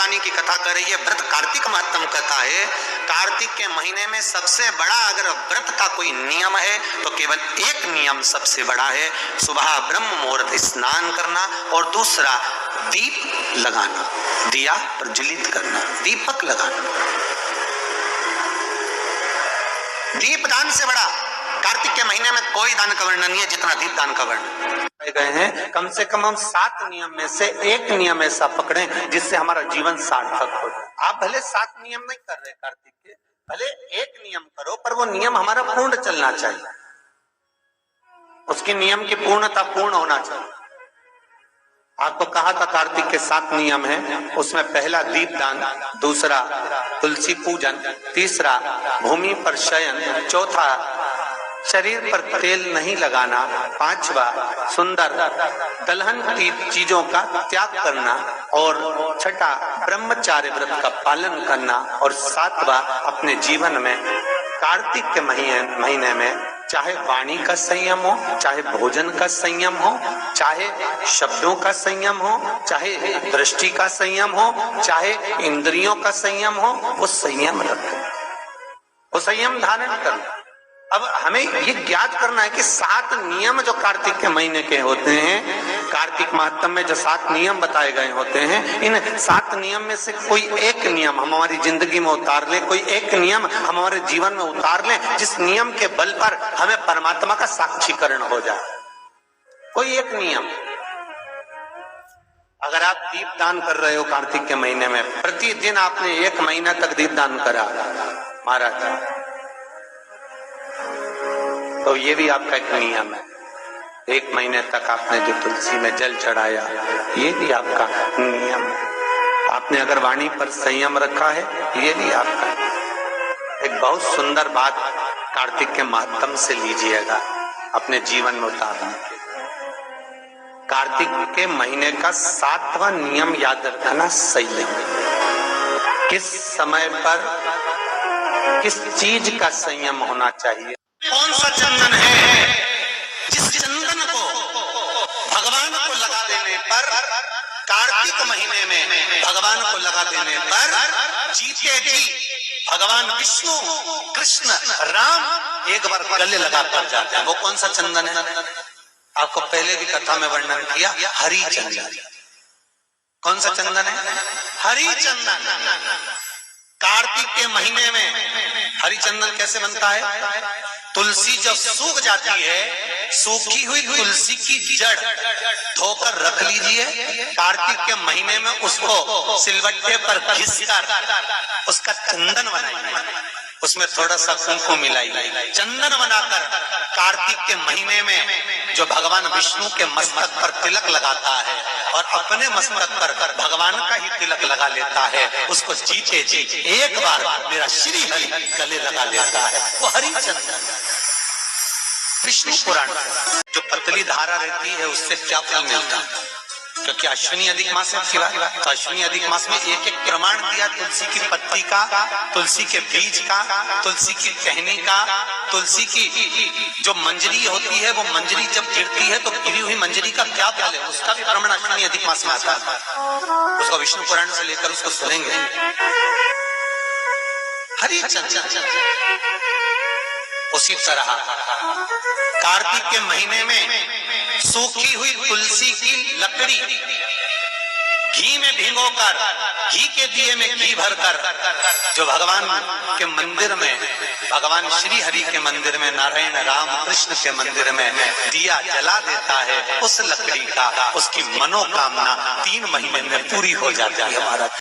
व्रतानी की कथा कर रही है। व्रत कार्तिक महत्तम कथा है। कार्तिक के महीने में सबसे बड़ा अगर व्रत का कोई नियम है तो केवल एक नियम सबसे बड़ा है, सुबह ब्रह्म मुहूर्त स्नान करना और दूसरा दीप लगाना, दिया प्रज्वलित करना, दीपक लगाना। दीप दान से बड़ा कार्तिक के महीने में कोई दान का वर्णन नहीं है जितना दीप दान का वर्णन गए हैं। कम से कम हम 7 नियम में से एक नियम ऐसा पकड़ें जिससे हमारा जीवन सार्थक हो। आप भले 7 नियम नहीं कर रहे कार्तिक के, भले एक नियम करो, पर वो नियम हमारा पूर्ण चलना चाहिए, उसके नियम की पूर्णता पूर्ण होना चाहिए। आपको कहा था कार्तिक के 7 नियम हैं, उसमें पहला दीपदान, दूसरा तुलसी पूजन, तीसरा भूमि पर शयन, चौथा शरीर पर तेल नहीं लगाना, पांचवा सुंदर दलहन की चीजों का त्याग करना और छठा ब्रह्मचार्य व्रत का पालन करना और सातवां अपने जीवन में कार्तिक के महीने में चाहे वाणी का संयम हो, चाहे भोजन का संयम हो, चाहे शब्दों का संयम हो, चाहे दृष्टि का संयम हो, चाहे इंद्रियों का संयम हो, वो संयम रखें, वो संयम धारण करें। अब हमें ये ज्ञात करना है कि 7 नियम जो कार्तिक के महीने के होते हैं, कार्तिक महत्तम में जो 7 नियम बताए गए होते हैं, इन 7 नियम में से कोई एक नियम हम हमारी जिंदगी में उतार लें, कोई एक नियम हम हमारे जीवन में उतार लें जिस नियम के बल पर हमें परमात्मा का साक्षीकरण हो जाए। कोई एक नियम, अगर आप दीपदान कर रहे हो कार्तिक के महीने में, प्रतिदिन आपने 1 महीना तक दीपदान करा महाराज, तो ये भी आपका एक नियम है। 1 महीने तक आपने जो तुलसी में जल चढ़ाया, ये भी आपका नियम है। आपने अगर वाणी पर संयम रखा है, ये भी आपका। एक बहुत सुंदर बात कार्तिक के महत्तम से लीजिएगा अपने जीवन में उतारने के। कार्तिक के महीने का 7वां नियम याद रखना, संयम। किस समय पर किस चीज का संयम होना चाहिए। कौन सा चंदन है जिस चंदन को भगवान को लगा देने पर, कार्तिक महीने में भगवान को लगा देने पर जीते जी भगवान विष्णु, कृष्ण, राम एक बार गले लगा कर जाते हैं। वो कौन सा चंदन है? आपको पहले भी कथा में वर्णन किया, हरि चंदन। कौन सा चंदन है? हरि चंदन। कार्तिक के महीने में हरि चंदन कैसे बनता है? तुलसी जब सूख जाती है, सूखी हुई तुलसी की जड़ धोकर रख लीजिए। कार्तिक के महीने में उसको सिलवट्टे पर घिसकर उसका चंदन बनाइए, उसमें थोड़ा सा कुंकुम मिलाइए। चंदन बनाकर कार्तिक के महीने में जो भगवान विष्णु के मस्तक पर तिलक लगाता है और अपने मस्तक पर भगवान का ही तिलक लगा लेता है, उसको जीते जी एक बार मेरा श्री हरि गले लगा लेता है, वो हरि चंदन। विष्णु पुराण जो पतली धारा रहती है उससे क्या फल मिलता है? क्योंकि अश्विनी अधिक मास है शिवा, तो अश्विनी अधिक मास में एक एक प्रमाण दिया, तुलसी की पत्ती का, तुलसी के बीज का, तुलसी की टहनी का, तुलसी की जो मंजरी होती है, वो मंजरी जब गिरती है तो गिरी हुई मंजरी का क्या फल है, उसका भी प्रमाण अश्विनी अधिक मास में आता है। उसको विष्णु पुराण से लेकर उसको सुनेंगे। हरि चंदन। उसी तरह कार्तिक के महीने में सूखी हुई तुलसी की लकड़ी घी में भिगोकर, घी के दिए में घी भरकर जो भगवान के मंदिर में, भगवान श्री हरि के मंदिर में, नारायण राम कृष्ण के मंदिर में दिया जला देता है, उस लकड़ी का उसकी मनोकामना 3 महीने में पूरी हो जाती है महाराज।